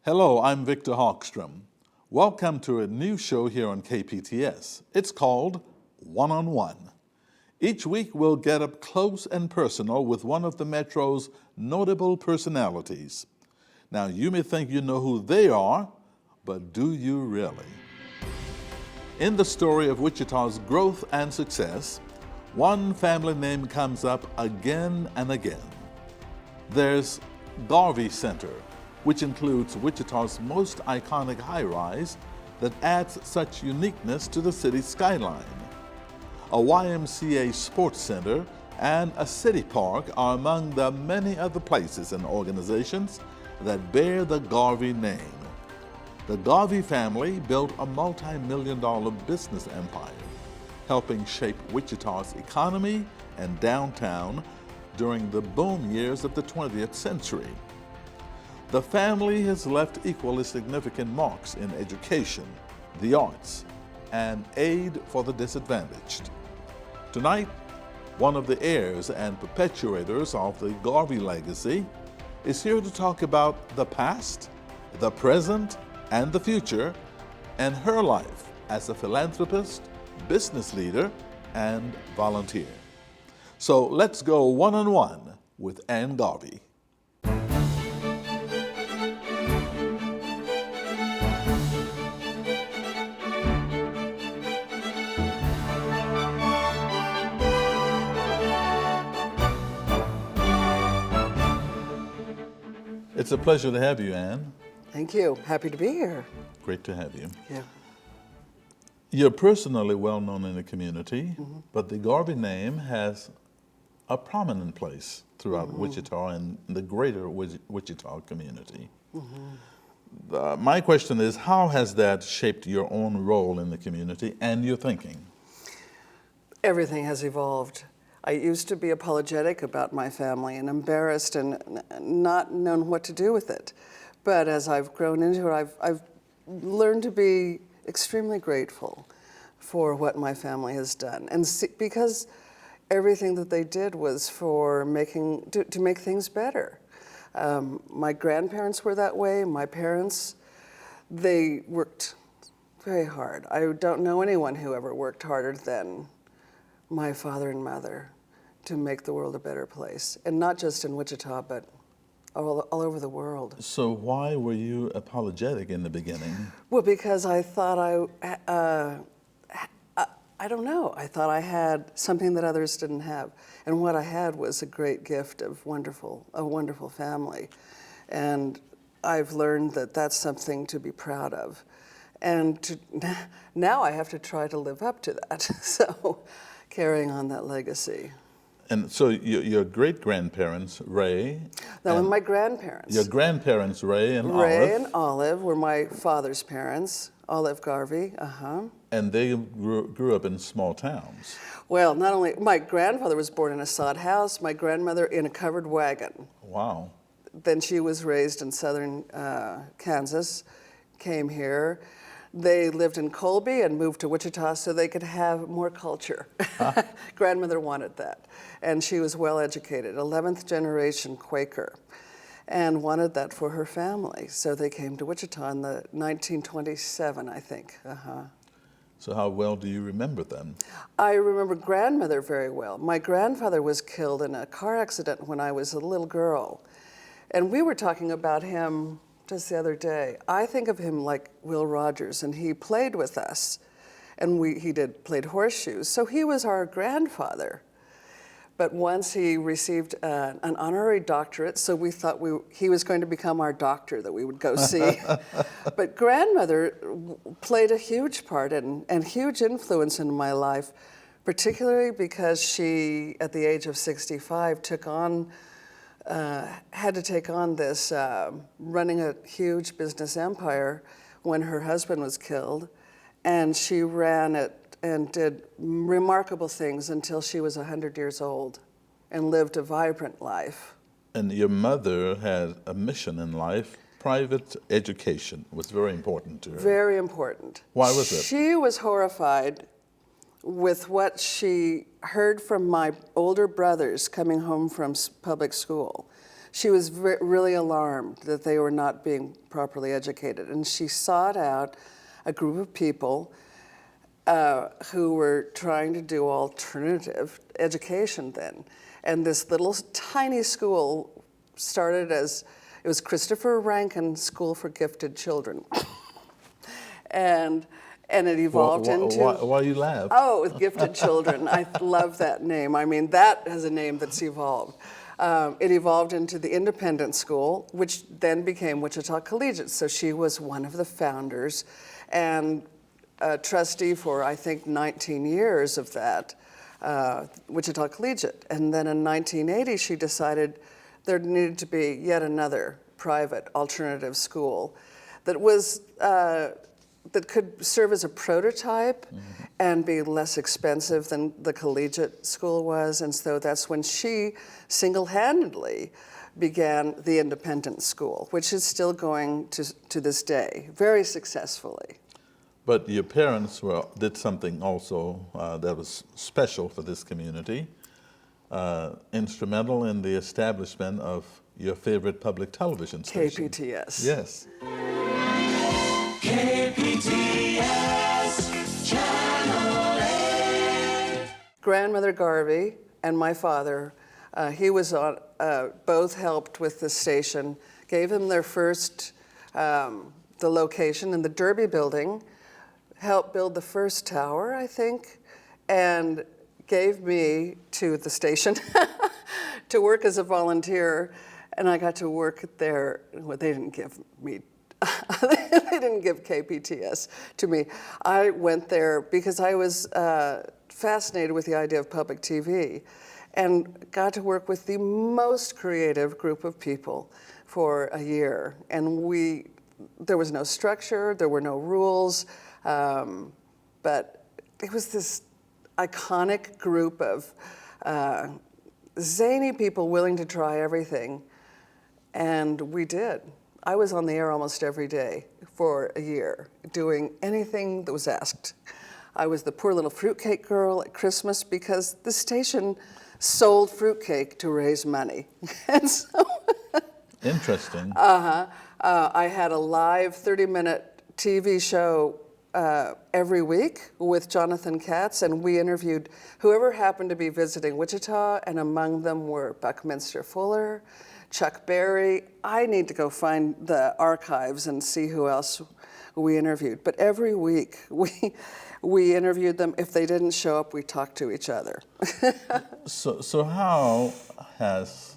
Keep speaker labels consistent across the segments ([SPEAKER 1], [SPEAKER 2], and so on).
[SPEAKER 1] Hello, I'm Victor Hogstrom. Welcome to a new show here on KPTS. It's called One-on-One. Each week we'll get up close and personal with one of the Metro's notable personalities. Now you may think you know who they are, but do you really? In the story of Wichita's growth and success, one family name comes up again and again. There's Garvey Center, which includes Wichita's most iconic high-rise that adds such uniqueness to the city's skyline. A YMCA sports center and a city park are among the many other places and organizations that bear the Garvey name. The Garvey family built a multi-million-dollar business empire, helping shape Wichita's economy and downtown during the boom years of the 20th century. The family has left equally significant marks in education, the arts, and aid for the disadvantaged. Tonight, one of the heirs and perpetuators of the Garvey legacy is here to talk about the past, the present, and the future, and her life as a philanthropist, business leader, and volunteer. So let's go one-on-one with Ann Garvey. It's a pleasure to have you, Ann.
[SPEAKER 2] Thank you. Happy to be here.
[SPEAKER 1] Great to have you.
[SPEAKER 2] Yeah.
[SPEAKER 1] You're personally well known in the community, but the Garvey name has a prominent place throughout Wichita and the greater Wichita community. My question is, how has that shaped your own role in the community and your thinking?
[SPEAKER 2] Everything has evolved. I used to be apologetic about my family and embarrassed and not known what to do with it. But as I've grown into it, I've learned to be extremely grateful for what my family has done. And because everything that they did was for to make things better. My grandparents were that way. My parents, they worked very hard. I don't know anyone who ever worked harder than my father and mother to make the world a better place. And not just in Wichita, but all over the world.
[SPEAKER 1] So why were you apologetic in the beginning?
[SPEAKER 2] Well, because I thought I don't know. I thought I had something that others didn't have. And what I had was a great gift of a wonderful family. And I've learned that that's something to be proud of. And now I have to try to live up to that. So carrying on that legacy.
[SPEAKER 1] And so your great-grandparents, Ray.
[SPEAKER 2] That were my grandparents.
[SPEAKER 1] Your grandparents, Ray and Olive.
[SPEAKER 2] Ray and Olive were my father's parents, Olive Garvey,
[SPEAKER 1] And they grew up in small towns.
[SPEAKER 2] Well, not only, my grandfather was born in a sod house, my grandmother in a covered wagon.
[SPEAKER 1] Wow.
[SPEAKER 2] Then she was raised in southern Kansas, came here. They lived in Colby and moved to Wichita so they could have more culture. Grandmother wanted that. And she was well educated, 11th generation Quaker, and wanted that for her family. So they came to Wichita in the 1927, I think.
[SPEAKER 1] So how well do you remember them?
[SPEAKER 2] I remember grandmother very well. My grandfather was killed in a car accident when I was a little girl. And we were talking about him just the other day. I think of him like Will Rogers, and he played with us, and he played horseshoes. So he was our grandfather. But once he received an honorary doctorate, so we thought he was going to become our doctor that we would go see. But grandmother played a huge part and huge influence in my life, particularly because she, at the age of 65, had to take on this running a huge business empire when her husband was killed, and she ran it and did remarkable things until she was 100 years old and lived a vibrant life.
[SPEAKER 1] And your mother had a mission in life. Private education was very important to her.
[SPEAKER 2] Very important.
[SPEAKER 1] Why was it?
[SPEAKER 2] She was horrified with what she heard from my older brothers coming home from public school. She was really alarmed that they were not being properly educated, and she sought out a group of people who were trying to do alternative education then. And this little tiny school started as, it was Christopher Rankin School for Gifted Children. and it evolved into...
[SPEAKER 1] Why you laugh?
[SPEAKER 2] Oh, with gifted children. I love that name. I mean, that is a name that's evolved. It evolved into the independent school, which then became Wichita Collegiate. So she was one of the founders and a trustee for, I think, 19 years of that, Wichita Collegiate. And then in 1980, she decided there needed to be yet another private alternative school that was that could serve as a prototype and be less expensive than the collegiate school was. And so that's when she single-handedly began the independent school, which is still going to this day, very successfully.
[SPEAKER 1] But your parents did something also that was special for this community, instrumental in the establishment of your favorite public television station.
[SPEAKER 2] KPTS.
[SPEAKER 1] Yes.
[SPEAKER 3] KPTS Channel 8.
[SPEAKER 2] Grandmother Garvey and my father, he was on, both helped with the station, gave them their first, the location in the Derby building, helped build the first tower, I think, and gave me to the station to work as a volunteer. And I got to work there. Well, they didn't give me, they didn't give KPTS to me. I went there because I was fascinated with the idea of public TV and got to work with the most creative group of people for a year. And there was no structure, there were no rules, but it was this iconic group of zany people willing to try everything. And we did. I was on the air almost every day for a year, doing anything that was asked. I was the poor little fruitcake girl at Christmas because the station sold fruitcake to raise money. And so
[SPEAKER 1] Interesting.
[SPEAKER 2] I had a live 30-minute TV show every week with Jonathan Katz, and we interviewed whoever happened to be visiting Wichita, and among them were Buckminster Fuller, Chuck Berry. I need to go find the archives and see who else we interviewed. But every week we interviewed them. If they didn't show up, we talked to each other.
[SPEAKER 1] So how has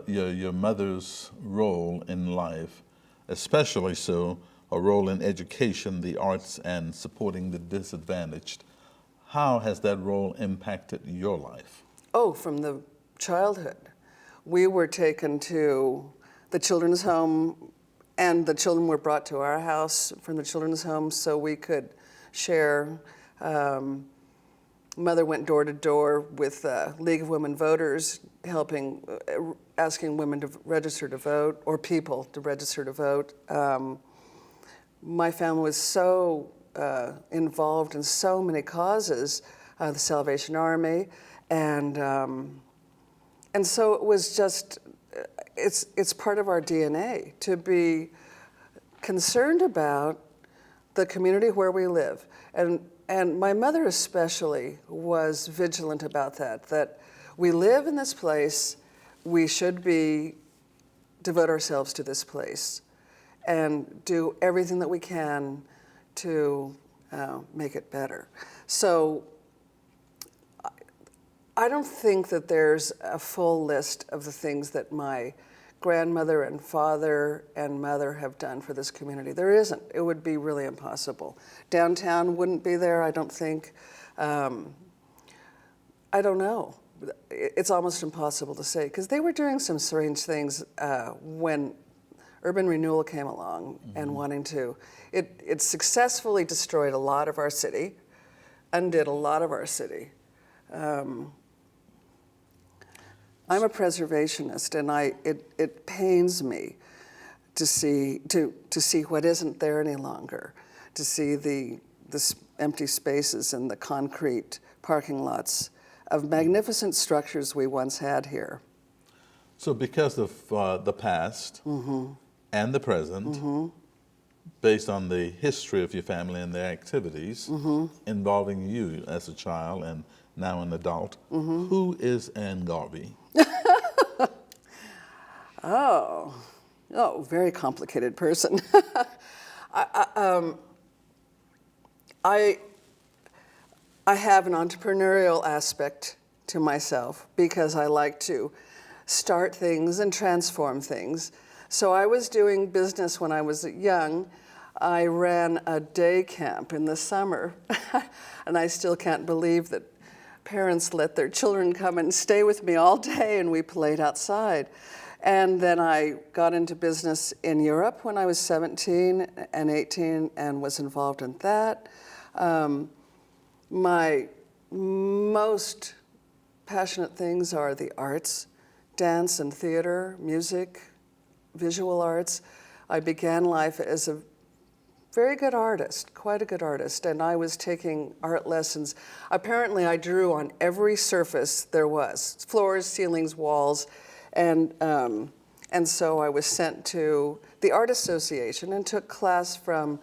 [SPEAKER 1] your mother's role in life, especially so a role in education, the arts, and supporting the disadvantaged, how has that role impacted your life?
[SPEAKER 2] Oh, from the childhood. We were taken to the children's home, and the children were brought to our house from the children's home so we could share. Mother went door to door with League of Women Voters, helping, asking women to register to vote, or people to register to vote. My family was so involved in so many causes, the Salvation Army, and so it was just, it's part of our DNA to be concerned about the community where we live. And my mother especially was vigilant about that we live in this place, we should devote ourselves to this place and do everything that we can to make it better. So I don't think that there's a full list of the things that my grandmother and father and mother have done for this community. There isn't. It would be really impossible. Downtown wouldn't be there, I don't think. I don't know. It's almost impossible to say, because they were doing some strange things when urban renewal came along and wanting to. It successfully destroyed a lot of our city, undid a lot of our city. I'm a preservationist, and it pains me to see what isn't there any longer, to see the empty spaces and the concrete parking lots of magnificent structures we once had here.
[SPEAKER 1] So because of the past and the present, based on the history of your family and their activities involving you as a child and now an adult, who is Ann Garvey?
[SPEAKER 2] Oh, very complicated person. I have an entrepreneurial aspect to myself because I like to start things and transform things. So I was doing business when I was young. I ran a day camp in the summer, and I still can't believe that parents let their children come and stay with me all day, and we played outside. And then I got into business in Europe when I was 17 and 18 and was involved in that. My most passionate things are the arts, dance and theater, music, visual arts. I began life as a very good artist, quite a good artist, and I was taking art lessons. Apparently I drew on every surface there was, floors, ceilings, walls, and so I was sent to the Art Association and took class from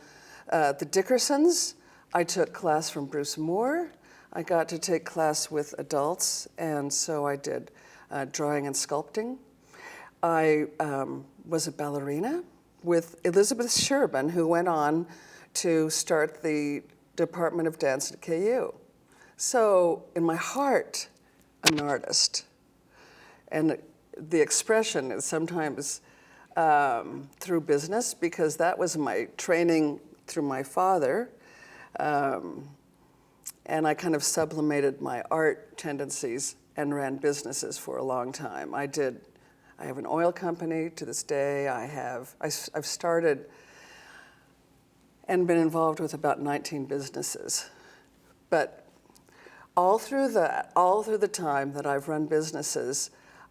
[SPEAKER 2] the Dickersons. I took class from Bruce Moore. I got to take class with adults, and so I did drawing and sculpting. I was a ballerina with Elizabeth Sherban, who went on to start the Department of Dance at KU. So in my heart, I'm an artist. And the expression is sometimes through business, because that was my training through my father. And I kind of sublimated my art tendencies and ran businesses for a long time. I have an oil company to this day. I've started and been involved with about 19 businesses. But all through the time that I've run businesses,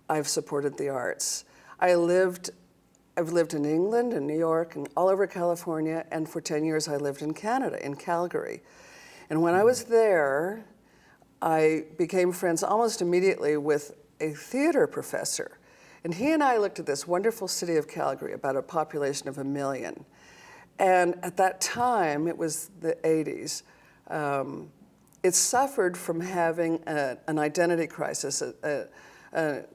[SPEAKER 2] I've supported the arts. I've lived in England and New York and all over California, and for 10 years I lived in Canada, in Calgary. And when I was there, I became friends almost immediately with a theater professor. And he and I looked at this wonderful city of Calgary, about a population of 1 million. And at that time, it was the 80s, it suffered from having an identity crisis, an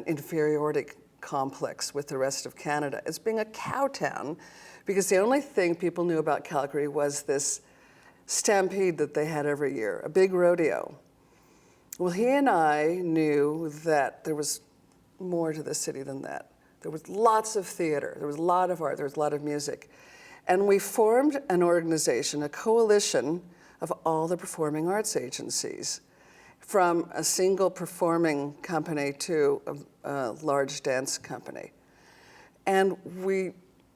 [SPEAKER 2] inferiority complex with the rest of Canada as being a cow town, because the only thing people knew about Calgary was this stampede that they had every year, a big rodeo. Well, he and I knew that there was more to the city than that. There was lots of theater, there was a lot of art, there was a lot of music. And we formed an organization, a coalition of all the performing arts agencies, from a single performing company to a large dance company. And we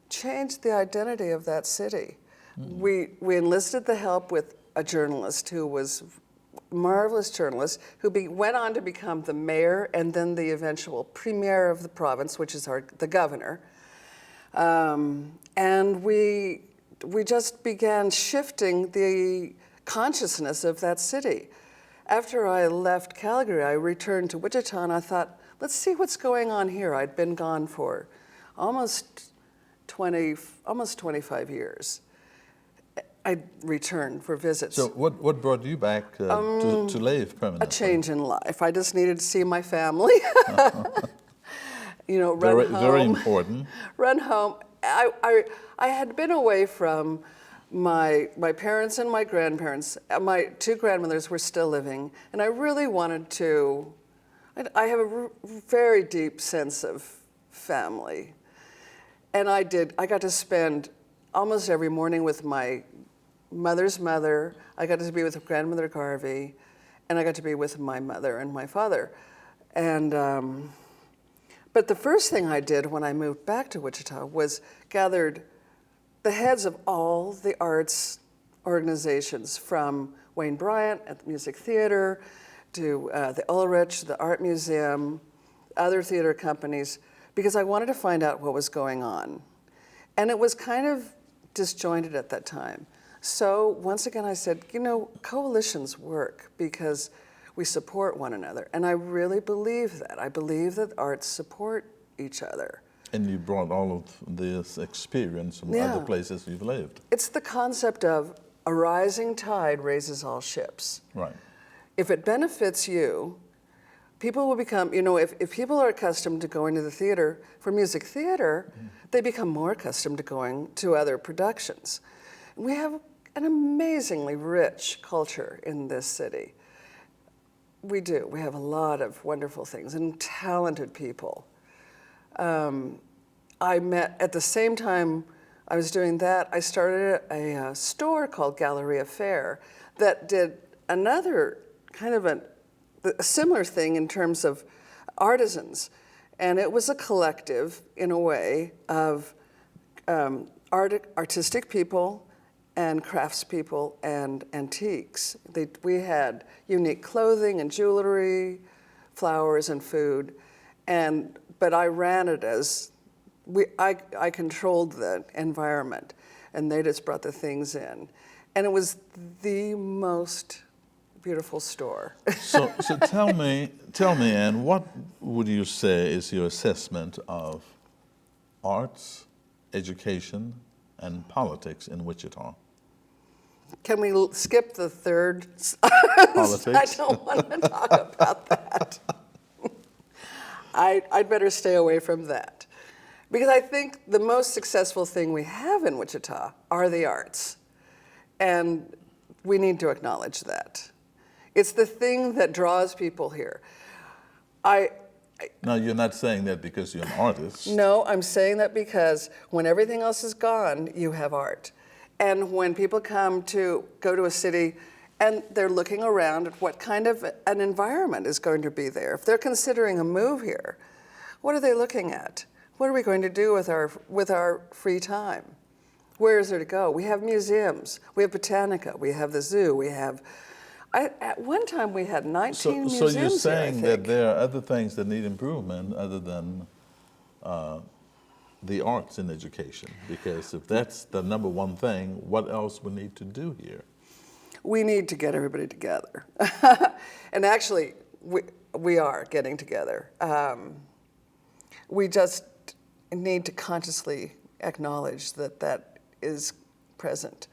[SPEAKER 2] changed the identity of that city. We enlisted the help with a journalist who was a marvelous journalist, who went on to become the mayor and then the eventual premier of the province, which is the governor. And we just began shifting the consciousness of that city. After I left Calgary, I returned to Wichita, and I thought, let's see what's going on here. I'd been gone for almost 25 years. I returned for visits.
[SPEAKER 1] So what brought you back to live permanently?
[SPEAKER 2] A change in life. I just needed to see my family. Run home.
[SPEAKER 1] Very important.
[SPEAKER 2] Run home. I had been away from my parents and my grandparents. My two grandmothers were still living, and I really wanted to. I have a very deep sense of family, and I got to spend almost every morning with my mother's mother. I got to be with grandmother Garvey, and I got to be with my mother and my father. And but the first thing I did when I moved back to Wichita was gathered the heads of all the arts organizations, from Wayne Bryant at the Music Theater to the Ulrich, the Art Museum, other theater companies, because I wanted to find out what was going on. And it was kind of disjointed at that time. So once again I said, coalitions work, because We support one another. And I really believe that. I believe that arts support each other.
[SPEAKER 1] And you brought all of this experience from
[SPEAKER 2] Yeah.
[SPEAKER 1] other places you've lived.
[SPEAKER 2] It's the concept of a rising tide raises all ships.
[SPEAKER 1] Right.
[SPEAKER 2] If it benefits you, people will become, if people are accustomed to going to the theater for music theater, they become more accustomed to going to other productions. We have an amazingly rich culture in this city. We do. We have a lot of wonderful things and talented people. I met, at the same time I was doing that, I started a store called Galleria Fair that did another kind of a similar thing in terms of artisans. And it was a collective, in a way, of artistic people and craftspeople and antiques. We had unique clothing and jewelry, flowers and food, but I ran it as, I controlled the environment, and they just brought the things in. And it was the most beautiful store.
[SPEAKER 1] So tell me, Ann, what would you say is your assessment of arts, education, and politics in Wichita?
[SPEAKER 2] Can we skip the third?
[SPEAKER 1] Politics?
[SPEAKER 2] I don't want to talk about that. I'd better stay away from that. Because I think the most successful thing we have in Wichita are the arts. And we need to acknowledge that. It's the thing that draws people here.
[SPEAKER 1] Now, you're not saying that because you're an artist.
[SPEAKER 2] No, I'm saying that because when everything else is gone, you have art. And when people go to a city and they're looking around at what kind of an environment is going to be there, if they're considering a move here, what are they looking at? What are we going to do with our free time? Where is there to go? We have museums, we have Botanica, we have the zoo, we have. At one time we had 19 museums.
[SPEAKER 1] So you're saying
[SPEAKER 2] here,
[SPEAKER 1] that there are other things that need improvement other than the arts in education, because if that's the number one thing, what else we need to do here?
[SPEAKER 2] We need to get everybody together. And actually, we are getting together. We just need to consciously acknowledge that is present,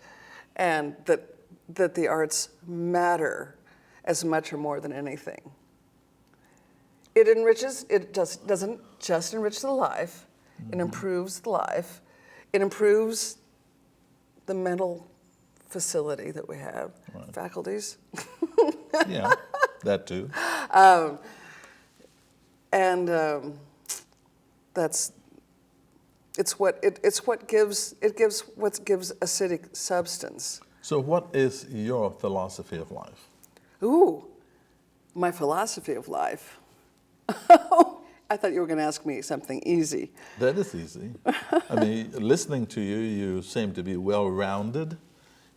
[SPEAKER 2] and that the arts matter as much or more than anything. It doesn't just enrich the life, it improves the life, it improves the mental facility that we have,
[SPEAKER 1] Right.
[SPEAKER 2] faculties.
[SPEAKER 1] Yeah, that too.
[SPEAKER 2] It's what gives a city substance.
[SPEAKER 1] So what is your philosophy of life?
[SPEAKER 2] Ooh, my philosophy of life. I thought you were going to ask me something easy.
[SPEAKER 1] That is easy. I mean, listening to you, you seem to be well-rounded.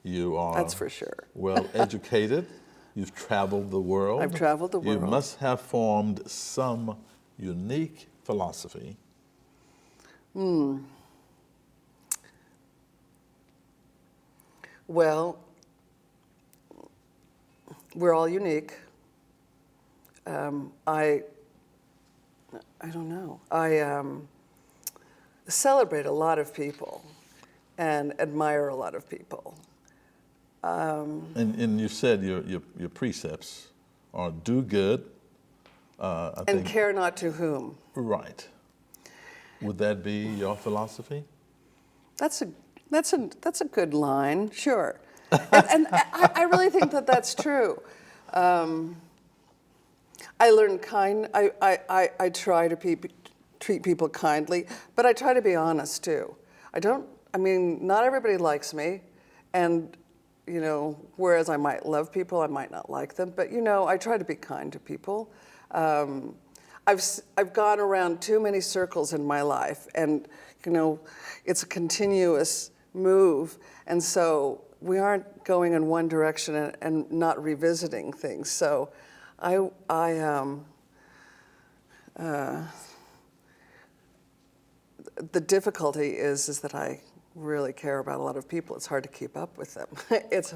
[SPEAKER 1] You are
[SPEAKER 2] That's for sure.
[SPEAKER 1] well-educated. You've traveled the world.
[SPEAKER 2] I've traveled the world.
[SPEAKER 1] You must have formed some unique philosophy.
[SPEAKER 2] Well, we're all unique. I don't know. I celebrate a lot of people and admire a lot of people.
[SPEAKER 1] And you said your precepts are do good. I
[SPEAKER 2] And
[SPEAKER 1] think,
[SPEAKER 2] care not to whom.
[SPEAKER 1] right. Would that be your philosophy?
[SPEAKER 2] That's a good line, sure. And I really think that that's true. I learn I try to treat people kindly, but I try to be honest too. Not everybody likes me, and whereas I might love people, I might not like them, but I try to be kind to people. I've gone around too many circles in my life, and it's a continuous move, and so we aren't going in one direction and not revisiting things. So the difficulty is that I really care about a lot of people. It's hard to keep up with them. It's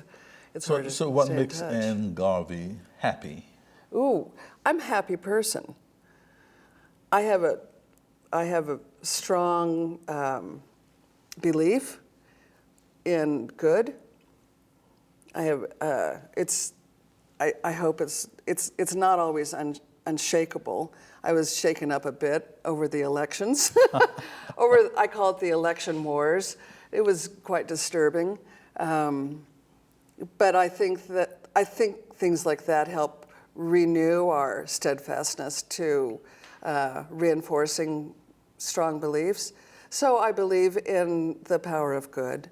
[SPEAKER 2] hard to
[SPEAKER 1] So what
[SPEAKER 2] stay in
[SPEAKER 1] makes
[SPEAKER 2] touch.
[SPEAKER 1] Ann Garvey happy?
[SPEAKER 2] Ooh, I'm a happy person. I have a strong belief in good. I hope it's not always unshakable. I was shaken up a bit over the elections. I call it the election wars. It was quite disturbing. But I think things like that help renew our steadfastness to reinforcing strong beliefs. So I believe in the power of good,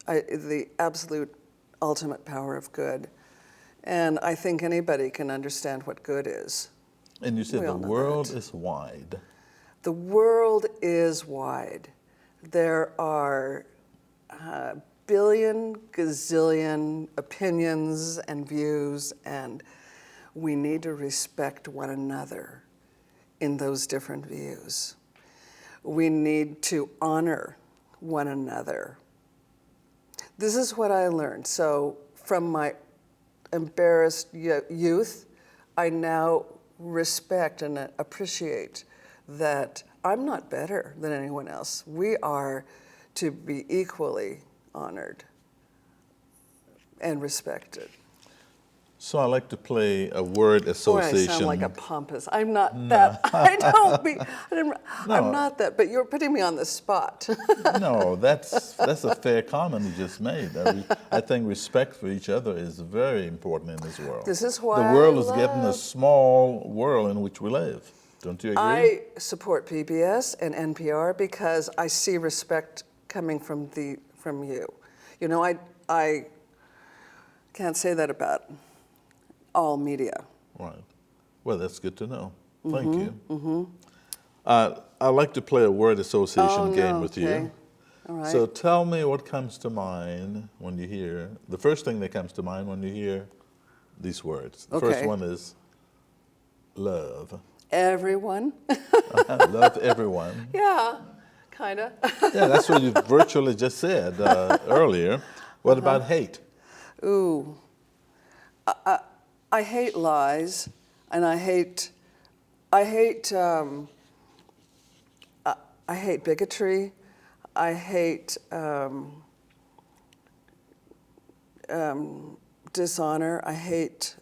[SPEAKER 2] the absolute ultimate power of good. And I think anybody can understand what good is.
[SPEAKER 1] And you said
[SPEAKER 2] We
[SPEAKER 1] the
[SPEAKER 2] all know
[SPEAKER 1] world
[SPEAKER 2] that.
[SPEAKER 1] is wide.
[SPEAKER 2] The world is wide. There are billion, gazillion opinions and views, and we need to respect one another in those different views. We need to honor one another. This is what I learned. So from my embarrassed youth, I now respect and appreciate that I'm not better than anyone else. We are to be equally honored and respected.
[SPEAKER 1] So I like to play a word
[SPEAKER 2] Boy, I
[SPEAKER 1] association.
[SPEAKER 2] sound like a pompous. I'm not that. I'm not that. But you're putting me on the spot.
[SPEAKER 1] No, that's a fair comment you just made. I think respect for each other is very important in this world.
[SPEAKER 2] This is why
[SPEAKER 1] the world
[SPEAKER 2] I
[SPEAKER 1] is getting a
[SPEAKER 2] love-
[SPEAKER 1] small world in which we live. Don't you agree?
[SPEAKER 2] I support PBS and NPR because I see respect coming from you. You know, I can't say that about all media.
[SPEAKER 1] Right. Well, that's good to know. Thank you. I like to play a word association game with
[SPEAKER 2] okay.
[SPEAKER 1] you.
[SPEAKER 2] All right.
[SPEAKER 1] So tell me what comes to mind when you hear, the first thing that comes to mind when you hear these words. The first
[SPEAKER 2] Okay.
[SPEAKER 1] one is love.
[SPEAKER 2] Everyone.
[SPEAKER 1] I love everyone.
[SPEAKER 2] Yeah, kind of.
[SPEAKER 1] Yeah, that's what you virtually just said earlier. What about hate?
[SPEAKER 2] Ooh. I hate lies, and I hate bigotry. I hate dishonor. I hate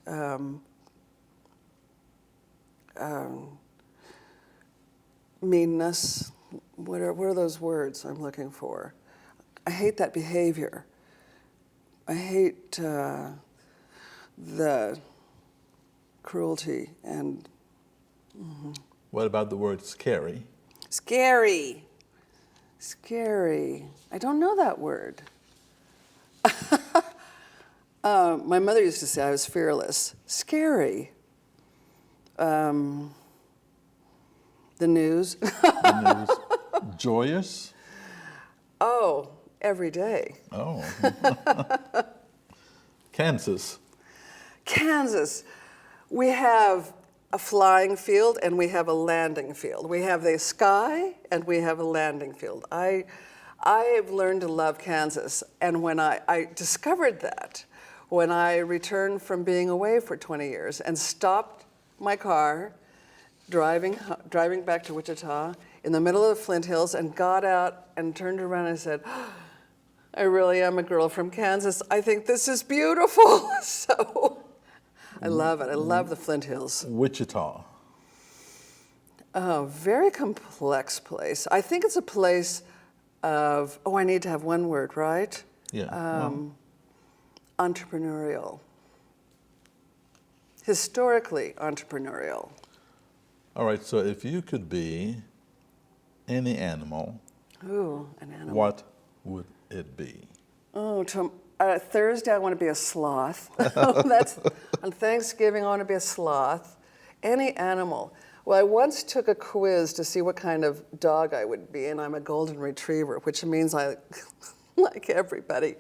[SPEAKER 2] meanness. What are those words I'm looking for? I hate that behavior. I hate the cruelty and
[SPEAKER 1] What about the word scary?
[SPEAKER 2] scary. Scary. I don't know that word. My mother used to say I was fearless. Scary. The news.
[SPEAKER 1] The news. Joyous?
[SPEAKER 2] Oh, every day.
[SPEAKER 1] Oh. Kansas.
[SPEAKER 2] Kansas. We have a flying field and we have a landing field. We have the sky and we have a landing field. I have learned to love Kansas, and when I discovered that when I returned from being away for 20 years and stopped my car driving back to Wichita in the middle of the Flint Hills and got out and turned around and said, I really am a girl from Kansas. I think this is beautiful. So I love it. I love the Flint Hills.
[SPEAKER 1] Wichita.
[SPEAKER 2] Oh, very complex place. I think it's a place of, I need to have one word, right?
[SPEAKER 1] Yeah.
[SPEAKER 2] Entrepreneurial. Historically entrepreneurial.
[SPEAKER 1] All right, so if you could be any animal,
[SPEAKER 2] Ooh, an animal.
[SPEAKER 1] what would it be?
[SPEAKER 2] Oh, Thursday I want to be a sloth. On Thanksgiving I want to be a sloth. Any animal. Well, I once took a quiz to see what kind of dog I would be, and I'm a golden retriever, which means I like everybody.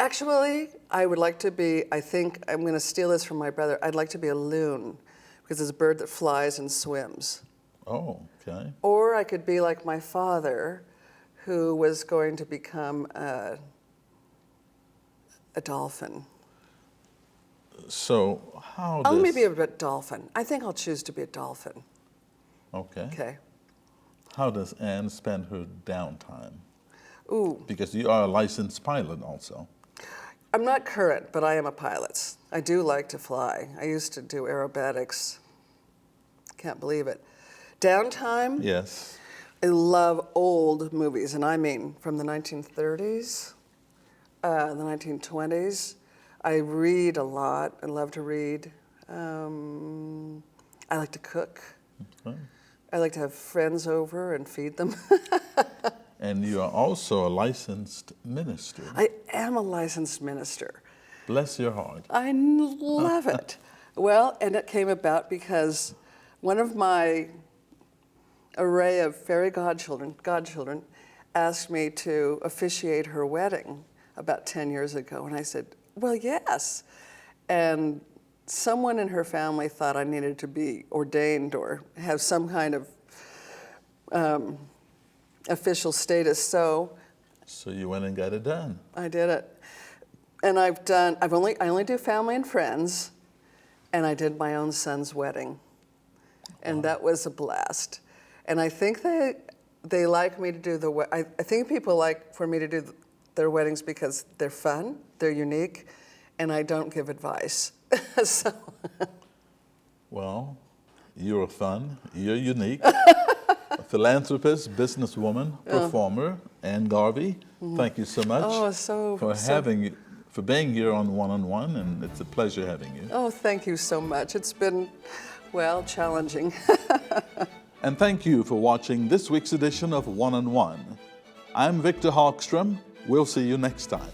[SPEAKER 2] Actually, I would like to be, I think I'm going to steal this from my brother, I'd like to be a loon, because it's a bird that flies and swims.
[SPEAKER 1] Oh, okay.
[SPEAKER 2] Or I could be like my father, who was going to become a dolphin.
[SPEAKER 1] So how
[SPEAKER 2] I'll
[SPEAKER 1] does...
[SPEAKER 2] maybe be a dolphin. I think I'll choose to be a dolphin.
[SPEAKER 1] Okay.
[SPEAKER 2] Okay.
[SPEAKER 1] How does Ann spend her downtime?
[SPEAKER 2] Ooh,
[SPEAKER 1] Because you are a licensed pilot also.
[SPEAKER 2] I'm not current, but I am a pilot. I do like to fly. I used to do aerobatics. Can't believe it. Downtime?
[SPEAKER 1] Yes.
[SPEAKER 2] I love old movies, and I mean from the 1930s, the 1920s. I read a lot. I love to read. I like to cook.
[SPEAKER 1] Okay.
[SPEAKER 2] I like to have friends over and feed them.
[SPEAKER 1] And you are also a licensed minister.
[SPEAKER 2] I am a licensed minister.
[SPEAKER 1] Bless your heart.
[SPEAKER 2] I love it. Well, and it came about because one of my array of fairy godchildren asked me to officiate her wedding about 10 years ago. And I said, well, yes. And someone in her family thought I needed to be ordained or have some kind of official status. So
[SPEAKER 1] you went and got it done.
[SPEAKER 2] I did it. And I only do family and friends, and I did my own son's wedding. And that was a blast. And I think they like me to do I think people like for me to do their weddings because they're fun, they're unique, and I don't give advice. So.
[SPEAKER 1] Well, you're fun, you're unique. A philanthropist, businesswoman, performer, Ann Garvey. Thank you so much for being here on One-on-One, and it's a pleasure having you.
[SPEAKER 2] Oh, thank you so much. It's been, well, challenging.
[SPEAKER 1] And thank you for watching this week's edition of One-on-One. I'm Victor Hogstrom. We'll see you next time.